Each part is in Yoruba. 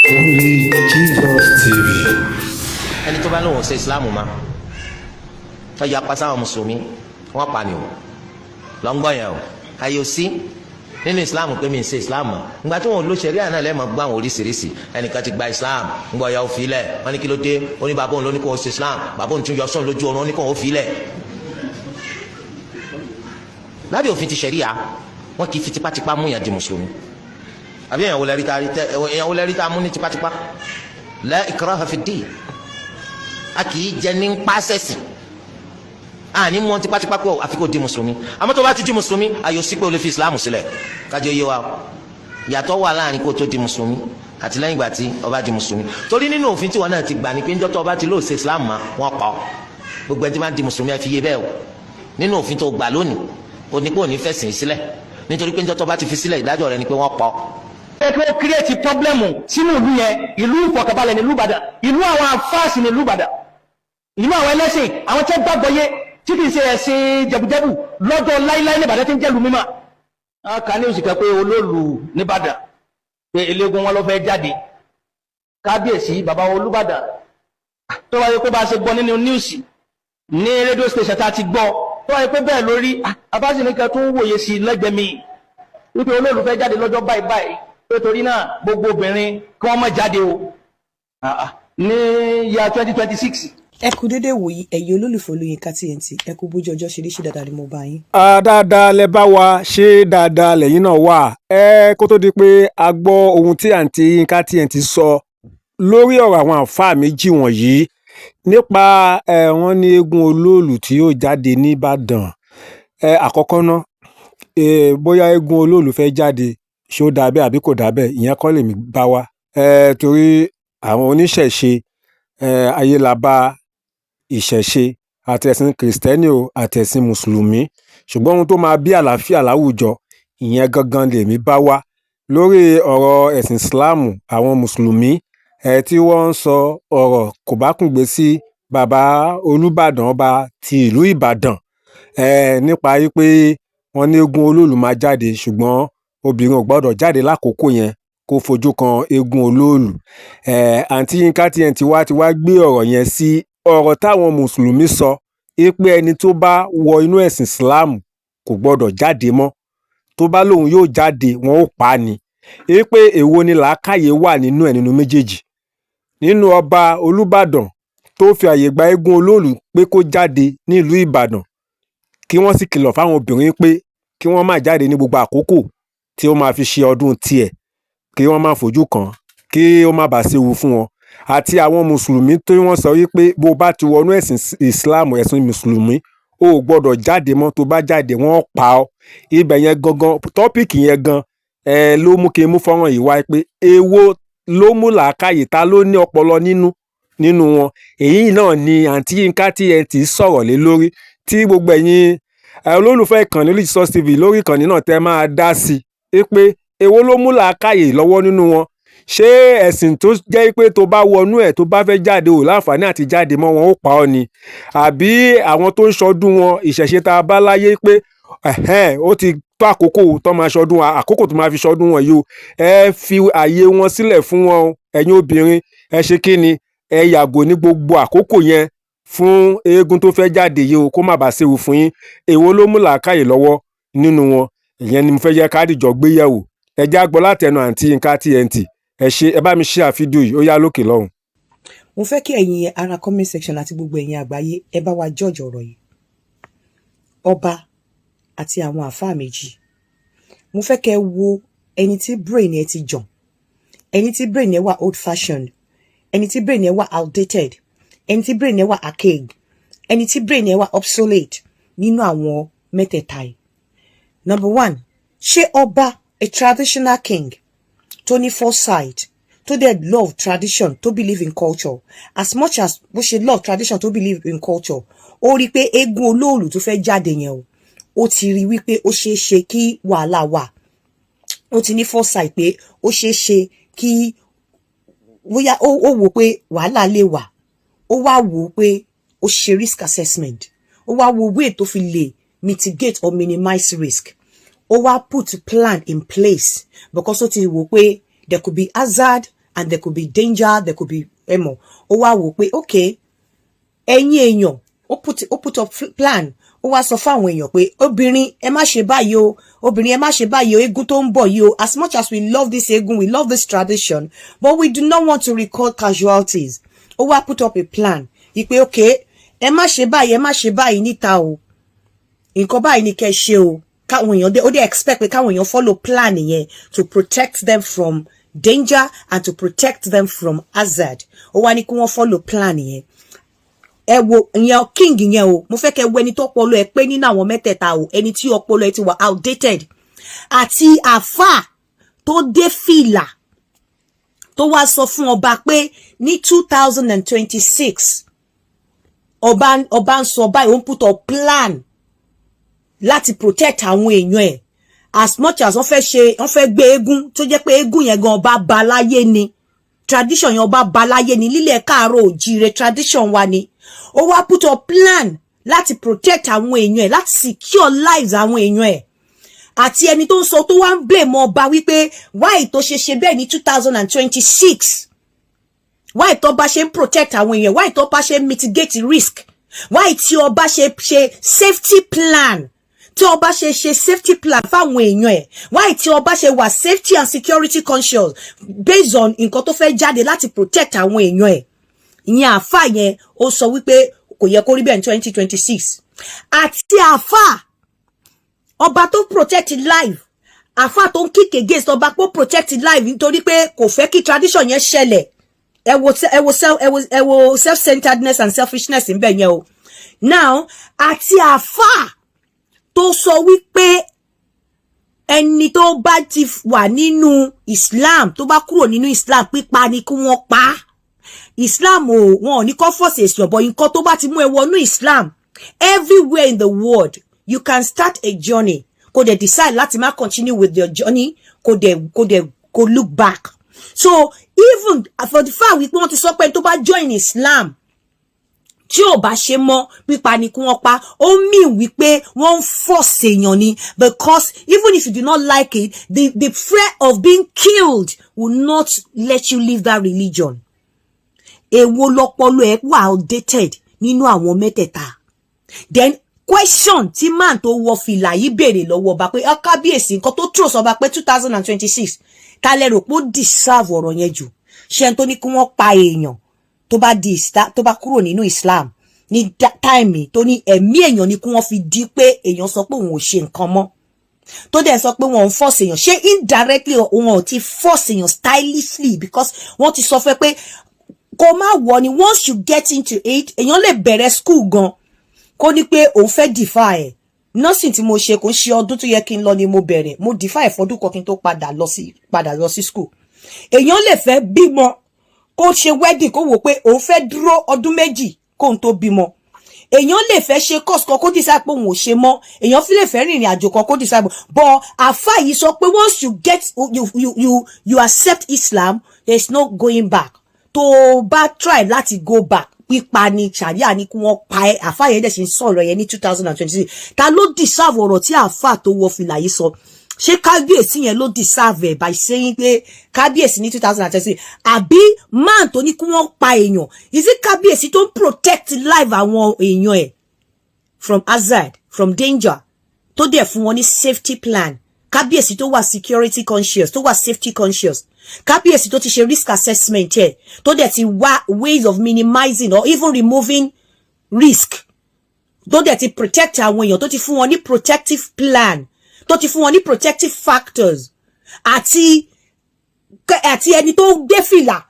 Only Jesus TV. ẹni tó bá lóun ṣe islam ma tó yà pa sáwọn mùsùlùmí wọn pa ni o lọ́ngbọ́n yẹn o ayò sí nínú islam pé mi ń ṣe islam mọ́ ìgbà tí wọn ò lo ṣẹ̀ríà náà lẹ́ẹ̀mọ́ gbọ́ àwọn oríṣiríṣi ẹnìkan ti gba islam ńgbọ́ ya ó filẹ̀ wọn ní kí ló dé ó ní bàbá òun ló ní kó o ṣe islam bàbá òun tún yọ sọ́n lójú oorun ó ní kó o filẹ̀ lábẹ́ òfin ti ṣẹ̀ríà wọn kì í fi tipátipá mú yàn di mùsùlùmí àbí èèyàn wò lẹ́rí tá a mú ní tipátipá la ikraha fi ddin a kì í jẹ ní pàṣẹsì àní mú wọn tipátipá pé àfi kò di mùsùlùmí àmọ́ tó bá ti di mùsùlùmí ayò sí pé o lè fi islam sílẹ̀ kájọ yé wa ìyàtọ̀ wà láàrin kó tó di mùsùlùmí àti lẹ́yìn ìgbà tí o bá di mùsùlùmí torí nínú òfin tí wọn náà ti gbà ní pé njọ́ tó o bá ti lóò ṣe islam ma wọn pa ọ́ gbogbo ẹni tí wọ́n di mùsùlùmí ẹ fi yé bẹ́ẹ̀ o nínú òfin tó gbà lónìí o ní pé o ní fẹ̀sìn sílẹ̀ nítorí pé njọ́ tó o bá ti fi sílẹ̀ ìdájọ́ rẹ̀ ni pé wọ́n pa ọ́. ẹ kí ó kírètì pọ́blẹ́mù sínú ìlú yẹn ìlú ìfọ̀kànbalẹ̀ ní Olubadan ìlú àwọn àfáàsì ní Olubadan ìlú àwọn ẹlẹ́sìn àwọn tẹ́ gbàgbọ́ yé tí kìí ṣe ẹ̀sìn jẹ̀bùjẹ̀bù lọ́dọ̀ láíláí ní Ìbàdàn tí ń jẹ́ lu mímọ́. a kà ní òsìkà pé olóòlù nìbàdàn pé eléégún wọn ló fẹ́ jáde kábíyèsí bàbá Olúbàdàn tó wáyé pé bá a ṣe gbọ́ nínú níùsì ní rédíò station tá a ti gbọ́ tó wáyé pé bẹ́ẹ̀ lórí abáṣiníkà tó ń wòye sí lẹ́gbẹ̀ẹ́ mi wípé olóòlù fẹ́ jáde lọ́jọ́ báyìí báyìí pé torí náà gbogbo obìnrin kí wọ́n má jáde o ní yíya 2026. ẹ kú dédé wòyí ẹ̀yin olólùfẹ́ Yinka TNT ẹ kú bójú ọjọ́ ṣe dáadáa ni mo bá yín. dáadáa lẹ bá wa ṣe dáadáa lẹ́yìn náà wà kó tó di pé a gbọ́ ohun tí àǹtí Yinka TNT sọ lórí ọ̀rọ̀ àwọn àǹfààní méjì wọ̀nyí nípa wọn ní eégún olóòlù tí yóò jáde nìbàdàn àkọ́kọ́ náà bóyá eégún olóòlù fẹ́ jáde ṣó dáa bẹ́ẹ̀ àbí kò dáa bẹ́ẹ̀ ìyẹn kọ́ lèmi bá wa torí àwọn oníṣẹ̀ṣe ayélabá ìṣẹ̀ṣe àti ẹ̀sìn kìrìsìtẹ́nì o àti ẹ̀sìn mùsùlùmí ṣùgbọ́n ohun tó máa bí àlàáfíà láwùjọ ìyẹn gangan lèmi bá wá lórí ọ̀rọ̀ ẹ̀sìn ìsìláàmù àwọn mùsùlùmí tí wọ́n ń sọ ọ̀rọ̀ kò bá kùngbé sí bàbá Olúbàdàn ọba ti ìlú Ìbàdàn nípa wípé wọ́n ní eégún olóòlù máa jáde ṣùgbọ́n obìnrin ò gbọ́dọ̀ jáde lákòókò yẹn kó fojú kan eégún olóòlù àǹtí Yinka TNT ti wá gbé ọ̀rọ̀ yẹn sí ọ̀rọ̀ táwọn mùsùlùmí sọ pé ẹni tó bá wọ inú ẹ̀sìn ìsìláàmù kò gbọ́dọ̀ jáde mọ́ tó bá lóun yóò jáde wọn ó pa á ni pé èwo ni làákàyè wà nínú ẹ̀ nínú méjèèjì nínú ọba Olúbàdàn tó fi àyè gba eégún olóòlù pé kó jáde nílùú Ìbàdàn kí wọ́n sì kìlọ̀ fáwọn obìnrin pé kí wọ́n má jáde ní gbogbo àkókò tí ó máa fi ṣe ọdún tiẹ̀ kí wọ́n má fojú kàn kí ó má bàa séwu fún wọn àti àwọn mùsùlùmí tó wọ́n sọ wípé bó bá ti wọnú ẹ̀sìn ìsìláàmù ẹ̀sìn mùsùlùmí ó gbọ́dọ̀ jáde mọ́ tó bá jáde wọ́n pa ọ́ ibẹ̀ yẹn gangan tọ́pìkì yẹn gan ló mú kí n mú fọ́nrán yìí wá pé èwo ló mú làákàyè ta ló ní ọpọlọ nínú wọn èyí náà ni àǹtí Yinka TNT sọ̀rọ̀ lé lórí tí gbogbo ẹ̀yin olólùfẹ́ ìkànnì Olùsọ TV lórí ìkànnì náà tẹ́ máa dá sí i pé èwo ló mú làákàyè lọ́wọ́ nínú wọn ṣé ẹ̀sìn tó jẹ́ pé tó bá wọnú ẹ̀ tó bá fẹ́ jáde ò láǹfààní àti jáde mọ́ wọn ó pa ọ́ ni àbí àwọn tó ń ṣọdún wọn ìṣẹ̀ṣe tá a bá láyé pé ó ti tó àkókò tó máa ṣọdún àkókò tó máa fi ṣọdún wọn yìí o ẹ fi àyè wọn sílẹ̀ fún wọn ẹ̀yin obìnrin ẹ ṣe kí ni ẹ yàgò ní gbogbo àkókò yẹn fún eégún tó fẹ́ jáde yìí o kó má bàa séwu fún yín èwo ló mú làákàyè lọ́wọ́ nínú wọn ìyẹn ni mo fẹ́ yẹ kádìjọ gbéyẹ̀wò ẹ já gbọ́ látẹnu àǹtí Yinka TNT ẹ bá mi share fídíò yìí ó yá lókè lọ́hùn. mo fẹ́ kí ẹ̀yin ará comment section àti gbogbo ẹ̀yin àgbáyé ẹ bá wa judge ọ̀rọ̀ yìí ọba àti àwọn àfáà méjì mo fẹ́ kẹ́ wo ẹni tí brain ẹ ti jàn ẹni tí brain ẹ wà old fashioned ẹni tí brain ẹ wà outdated ẹni tí brain ẹ wà archaic ẹni tí brain ẹ wà obsolete nínú àwọn mẹ́tẹ̀ẹ̀ta yìí. Number one, ṣé ọba a traditional king tó ní foresight tó dẹ̀ love tradition tó believe in culture as much as bó ṣe love tradition tó believe in culture ó rí pé eégún olóòlù tó fẹ́ jáde yẹn o ó ti rí wípé ó ṣeé ṣe kí wàhálà wà ó ti ní foresight pé ó ṣeé ṣe kí bóyá ó wò pé wàhálà lè wà ó wá wò pé ó ṣe risk assessment ó wá wo way tó fi lè mitigate or minimize risk ó wá put plan in place because ó ti wò pé there could be hazard and there could be danger, there could be emo. Ó wá wò pé okay, ẹ̀yin èèyàn, ó put up plan. Ó wá sọ fáwọn èèyàn pé obìnrin ẹ má ṣe báyìí o, obìnrin ẹ má ṣe báyìí o, eégún tó ń bọ̀ yìí o. As much as we love this eégún, we love this tradition, but we do not want to record casualties. Ó wá put up a plan. Ipe okay, ẹ má ṣe báyìí níta o. Nǹkan báyìí ni kẹ́ ṣe o. Káwọn èèyàn ó dé expect pé káwọn èèyàn follow plan yẹn to protect them from danger and to protect them from hazard. Ó wá ní kí wọ́n follow plan yẹn. Ẹ wo ìyẹn king yẹn o, mo fẹ́ kẹ́ wo ẹni tó ọpọlọ ẹ pé nínú àwọn mẹ́tẹ̀ẹ̀ta o, ẹni tí ọpọlọ ẹ ti wà outdated, àti àfà tó dé fìlà tó wá sọ fún ọba pé ní 2026 ọba ń sọ báyìí ó ń put up plan láti protect àwọn èèyàn ẹ̀, as much as wọ́n fẹ́ gbé eégún tó jẹ́ pé eégún yẹn gan ọba ba láyé ni, tradition yẹn ọba ba láyé ni, lílẹ̀ káàárọ̀ òjíire tradition wa ni. Ó wá put up plan láti protect àwọn èèyàn ẹ̀, láti secure lives àwọn èèyàn ẹ̀. Àti ẹni tó ń sọ tó wá ń blame ọba wípé why tó ṣe bẹ́ẹ̀ ní 2026, why tó bá ṣe ń protect àwọn èèyàn, why tó bá ṣe ń mitigate risk, why tí ọba ṣe safety plan, tí ọba ṣe safety plan fáwọn èèyàn ẹ̀, why tí ọba ṣe wà safety and security conscious based on nǹkan tó fẹ́ jáde láti protect àwọn èèyàn ẹ̀. Ìyẹn àfà yẹn ó sọ wípé kò yẹ kó rí bẹ́ẹ̀ ní 2026. Àti àfà ọba tó protect life, àfà tó ń kick against ọba pé protect life nítorí pé kò fẹ́ kí tradition yẹn ṣẹlẹ̀. Ẹ wo self-centeredness and selfishness ń bẹ yẹn o. Now àti àfà tó sọ wípé ẹni tó bá ti wà nínú Islam, tó bá kúrò nínú Islam, pípa ni kí wọ́n pa. Islam wọn ò ní kọ́ force èsì ọ̀bọ̀, nǹkan tó bá ti mú ẹ wọnú Islam, everywhere in the world you can start a journey, kò dẹ̀ decide láti má continue with your journey, kò look back. So even for the fact wípé wọ́n ti sọ pé tó bá join Islam tí ò bá ṣe mọ́ pípa ni kí wọ́n pa, ó mean wípé wọ́n force èèyàn ni, because even if you do not like it, the fear of being killed will not let you leave that religion. Èwo lọpọlọ ẹ wà outdated nínú àwọn mẹ́tẹ̀ẹ̀ta. Then question tí man tó wọ fìlà yìí béèrè lọ́wọ́ ọba pé kábíyèsí nǹkan tó trust ọba pé 2026 ta lẹ rò pé ó deserve ọ̀rọ̀ yẹn jù, ṣé n tó ní kí wọ́n pa èèyàn tó bá kúrò nínú Islam ní time tó ní ẹ̀mí èèyàn ni kí wọ́n fi di pé èèyàn sọ pé òun ò ṣe nǹkan mọ́, tó dẹ̀ sọ pé wọ́n ń force èèyàn, ṣé indirectly wọn ò ti force èèyàn stylishly, because wọ́n ti sọ fẹ́ pé kò má wọ ni once you get into it, èèyàn lè bẹ̀rẹ̀ school gan kó ní pé òun fẹ́ defy ẹ̀. Nursing tí mo ṣe kò ń ṣe ọdún tó yẹ kí n lọ ni mo bẹ̀rẹ̀, mo defy fọdún kan kí n tó padà lọ sí school. Èèyàn lè fẹ́ bímọ kó ṣe wedding kó wò pé òun fẹ́ dúró ọdún méjì kó n tó bímọ. Èèyàn lè fẹ́ ṣe course kan kó decide pé òun ò ṣe mọ́, èèyàn fi lè fẹ́ rìnrìn àjò kan kó decide, but àfáà yìí sọ pé once you accept Islam, there is no going back. Tó bá try láti go back, pípa ni sharia ni kí wọ́n pa ẹ́. Àfáà yẹn dẹ̀ ṣe ń sọ̀rọ̀ yẹn ní 2026. Ta ló deserve ọ̀rọ̀ tí àfáà tó wọ fìlà yìí sọ? Ṣé kábíyèsí yẹn ló deserve ẹ̀ by saying pé kábíyèsí ní 2026? Àbí man tó ní kí wọ́n pa èèyàn? Is it kábíyèsí tó ń protect life àwọn èèyàn ẹ̀ from hazard, from danger, tó dẹ̀ fún wọn ní safety plan? Kábíyèsí tó wà security conscious, tó wà safety conscious. Kábíyèsí tó ti ṣe risk assessment ẹ̀, tó dẹ̀ ti wá ways of minimizing or even removing risk, tó dẹ̀ ti protect àwọn èèyàn, tó ti fún wọn ní protective plan, tó ti fún wọn ní protective factors, àti ẹni tó gbé fìlà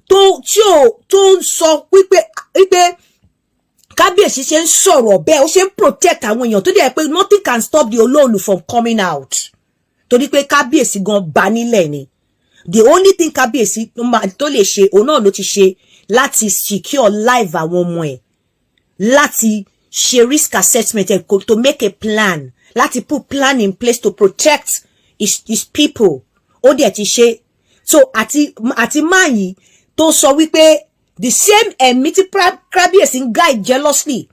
tó ń sọ wípé kábíyèsí ṣe ń sọ̀rọ̀ bẹ́ẹ̀, ó ṣe ń protect àwọn èèyàn, tó dẹ̀ pé nothing can stop the Olóòlù from coming out, torí pé kábíyèsí gan bá nílẹ̀ ni. The only thing kábíyèsí tó lè ṣe òun náà ló ti ṣe láti secure life àwọn ọmọ ẹ̀, láti ṣe risk assessment ẹ̀, to make a plan, láti put plan in place to protect his people. Ó dẹ̀ ti ṣe. So àti máa yìí tó sọ wípé the same ẹ̀mí tí kábíyèsí ń guide jealously,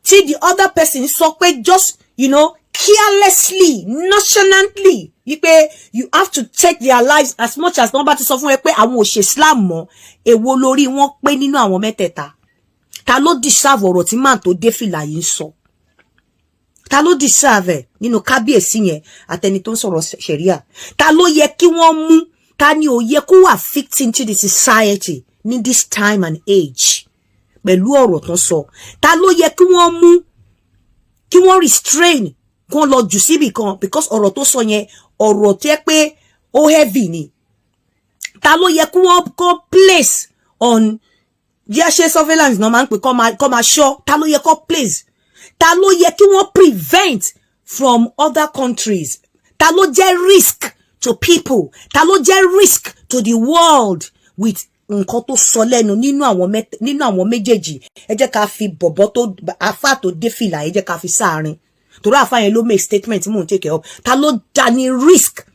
tí the other person sọ pé just carelessly, nonchalantly, you have to take their lives as much as wọ́n bá ti sọ fún ẹ pé àwọn ò ṣe Islam mọ́, èwo lórí wọn pé nínú àwọn mẹ́tẹ̀ẹ̀ta. Ta ló deserve ọ̀rọ̀ tí màá tó dé fìlà yìí ń sọ? Ta ló deserve nínú kábíyèsí yẹn àtẹni tó ń sọ̀rọ̀ ṣẹ̀ríà? Ta ló yẹ kí wọ́n mú? Ta ni ò yẹ kó wà fit into the society ní this time and age? Pẹ̀lú ọ̀rọ̀ tó sọ. Ta ló yẹ kí wọ́n mú? Kí wọ́n restrain? Kó lọ jù síbì kan because ọ̀rọ̀ tó sọ yẹn ọ̀rọ̀ tẹ́ pé ó heavy ni. Ta ló yẹ kí wọ́n kó place on díẹ̀ ṣe surveillance náà máa ń pè kó máa ṣọ́? Ta ló yẹ kó place? Ta ló yẹ kí wọ́n prevent from other countries? Ta ló jẹ́ risk to people? Ta ló jẹ́ risk to the world with nǹkan tó sọ lẹ́nu nínú àwọn méjèèjì? Ẹ jẹ́ ká fi bọ̀bọ̀ tó àfà tó dé fìlà, ẹ jẹ́ ká fi sáàrin. Torí àfà yẹn ló make statement tí mò ń take up. Ta ló dá ní risk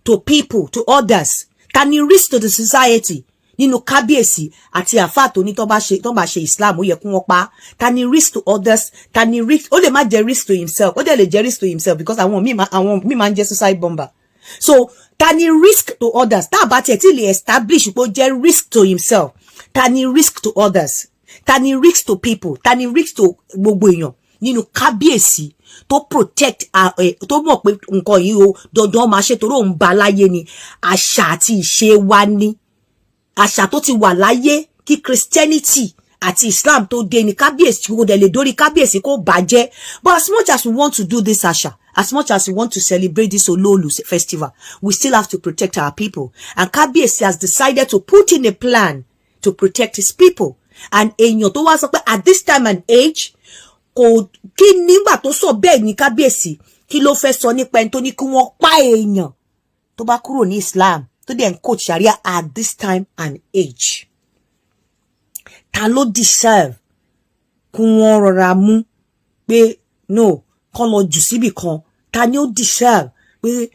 to people, to others? Ta ní risk to the society? Nínú kábíyèsí àti àfà tó ní tó bá ṣe Islam ó yẹ kí wọ́n pa. Ta ní risk to others? Ta ní risk, ó lè má jẹ́ risk to himself, ó dẹ̀ lè jẹ́ risk to himself because àwọn míì máa ń jẹ́ suicide bomber. So ta ní risk to others? Tá bá tiẹ̀ tí lè establish pé ó jẹ́ risk to himself. Ta ní risk to others? Ta ní risk to people? Ta ní risk to gbogbo èèyàn nínú kábíyèsí tó protect tó mọ̀ pé nǹkan yìí o dandan máa ṣe torí òun ba láyé ni, àṣà àti ìṣe wa ni, àṣà tó ti wà láyé kí Christianity àti Islam tó dé ni. Kábíyèsí kò dẹ̀ lè dórí kábíyèsí kó bàjẹ́. But as much as we want to do this àṣà, as much as we want to celebrate this Ololu festival, we still have to protect our people. And Kábíyèsí has decided to put in a plan to protect his people. And èèyàn tó wá sọ pé at this time and age, kò kí nígbà tó sọ bẹ́ẹ̀ ní Kábíyèsí, kí ló fẹ́ sọ nípa ẹni tó ní kí wọ́n pa èèyàn tó bá kúrò ní Islam tó dẹ̀ ń coach Sharia at this time and age? Ta ló deserve kí wọ́n rọra mú pé no kán lọ jù síbì kan? Ta ni ó deserve pé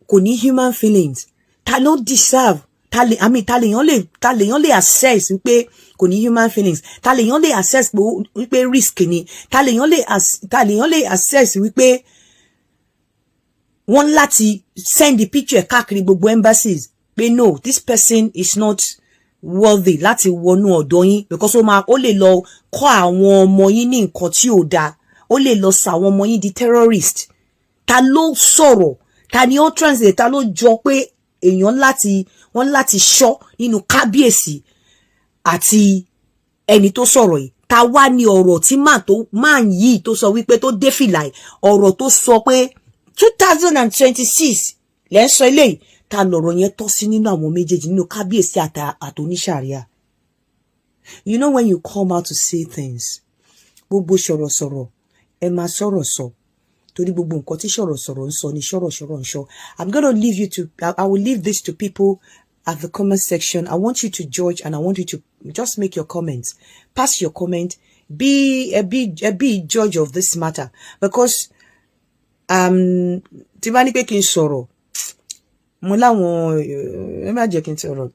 kò ní human feelings? Ta ló deserve? Ta lèyàn lè access wípé kò ní human feelings? Ta lèyàn lè access wípé risk ni? Ta lèyàn lè access wípé wọ́n láti send the picture káàkiri gbogbo embassies pé no, this person is not worthy láti wọnú ọ̀dọ̀ yín because ó lè lọ kọ́ àwọn ọmọ yín ní nǹkan tí ò dáa, ó lè lọ sọ àwọn ọmọ yín di terrorist? Ta ló sọ̀rọ̀? Ta ni ó translate? Ta ló jọ pé èèyàn wọ́n láti ṣọ́ nínú kábíyèsí àti ẹni tó sọ̀rọ̀ yìí? Ta wá ní ọ̀rọ̀ tí máa yìí tó sọ wípé tó dé fìlà ọ̀rọ̀ tó sọ pé 2026 lẹ́ ń sọ eléyìí? Ta lọ̀rọ̀ yẹn tọ́ sí nínú àwọn méjèèjì, nínú kábíyèsí àtòníṣàríà? You know when you come out to say things, gbogbo sọ̀rọ̀sọ̀rọ̀ ẹ máa sọ̀rọ̀ sọ torí gbogbo nǹkan tí sọ̀rọ̀sọ̀rọ̀ ń sọ ni sọ̀rọ̀sọ̀rọ̀ ń sọ. I'm going to leave you to, I will leave this to people at the comment section. I want you to judge and I want you to just make your comments. Pass your comment. Be a judge of this matter because tí bá ní pé kí n sọ̀rọ̀ mo láwọn ẹ má jẹ́ kí n sọ̀rọ̀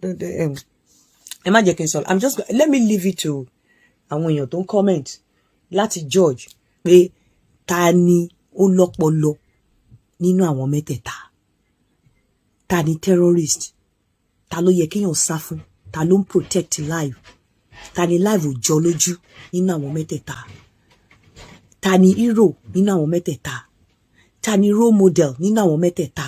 ẹ má jẹ́ kí n sọ̀rọ̀. I'm just let me leave it to àwọn èèyàn tó ń comment láti judge pé ta ni ó lọ́pọlọ nínú àwọn mẹ́tẹ̀ẹ̀ta. Ta ni terrorist? Ta ló yẹ kéèyàn sá fún? Ta ló ń protect life? Ta ni life ò jọ lójú nínú àwọn mẹ́tẹ̀ẹ̀ta? Ta ni hero nínú àwọn mẹ́tẹ̀ẹ̀ta? Ta ni role model nínú àwọn mẹ́tẹ̀ẹ̀ta?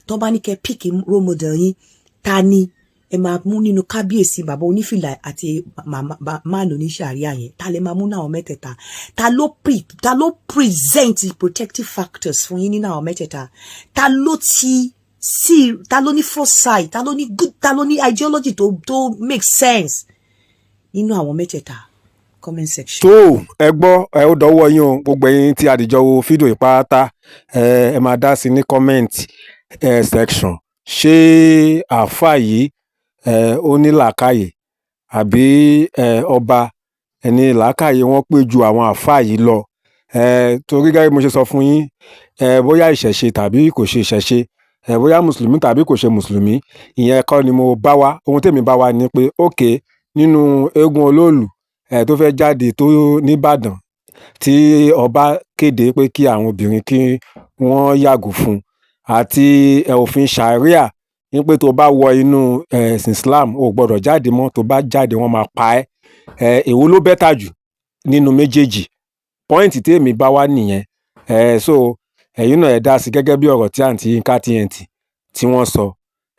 Tó bá ní kẹ́ pick role model yín, ta ni ẹ máa mú nínú kábíyèsí bàbá onífìlà àti máàlù oníṣàríà yẹn? Ta lè máa mú nínú àwọn mẹ́tẹ̀ẹ̀ta? Ta ló present protective factors fún yín nínú àwọn mẹ́tẹ̀ẹ̀ta? Ta ló ní foresight? Ta ló ní good? Ta ló ní ideology tó make sense nínú àwọn mẹ́tẹ̀ẹ̀ta? Comment section. tó ẹ gbọ́ ẹ ó dọ́wọ́ yín o, gbogbo ẹ̀yin tí àdìjọ wo fídíò ìpátá ẹ máa dá sí ní comment section. Ṣé àáfàá yìí ó ní làákàyè àbí ọba ẹni làákàyè wọn pé ju àwọn àáfàá yìí lọ? Torí gẹ́gẹ́ bí mo ṣe sọ fún yín, bóyá ìṣẹ̀ṣe tàbí kò ṣe ìṣẹ̀ṣe, bóyá mùsùlùmí tàbí kò ṣe mùsùlùmí, ìyẹn kọ́ ni mo bá wá. Ohun tèmi bá wá ni pé okay, nínú eégún olóòlù tó fẹ́ jáde tó nìbàdàn, tí ọba kéde pé kí àwọn obìnrin kí wọ́n yàgò fún, àti òfin sharia ní pé tó bá wọ inú ẹ̀sìn Islam o gbọ́dọ̀ jáde mọ́, tó bá jáde wọ́n máa pa ẹ́. Èwo ló bẹ́tà jù nínú méjèèjì? Pọ́ìntì tí èmi bá wá nìyẹn. So ẹ̀yin náà ẹ dá sí gẹ́gẹ́ bí ọ̀rọ̀ tí àǹtí Yinka TNT tí wọ́n sọ.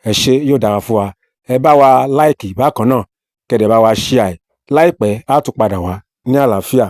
Ẹ ṣé, yóò dára fún wa. Ẹ bá wa láìkì bákan náà, kẹ́dẹ̀ bá wa ṣíà ẹ̀. Láìpẹ́ á tún padà wá ní àlàáfíà.